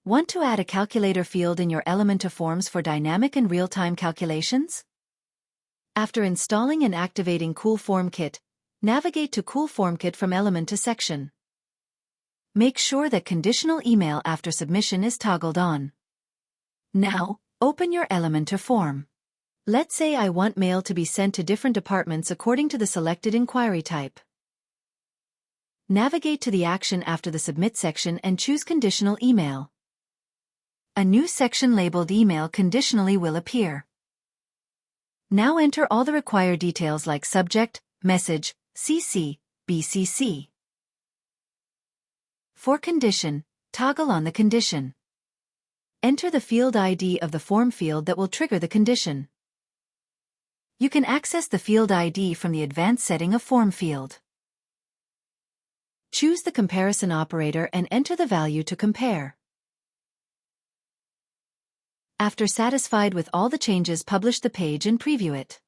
Want to add a calculator field in your Elementor forms for dynamic and real-time calculations? After installing and activating Cool Form Kit, navigate to Cool Form Kit from Elementor section. Make sure that conditional email after submission is toggled on. Now, open your Elementor form. Let's say I want mail to be sent to different departments according to the selected inquiry type. Navigate to the action after the Submit section and choose Conditional Email. A new section labeled Email Conditionally will appear. Now enter all the required details like subject, message, CC, BCC. For condition, toggle on the condition. Enter the field ID of the form field that will trigger the condition. You can access the field ID from the advanced setting of form field. Choose the comparison operator and enter the value to compare. After satisfied with all the changes, publish the page and preview it.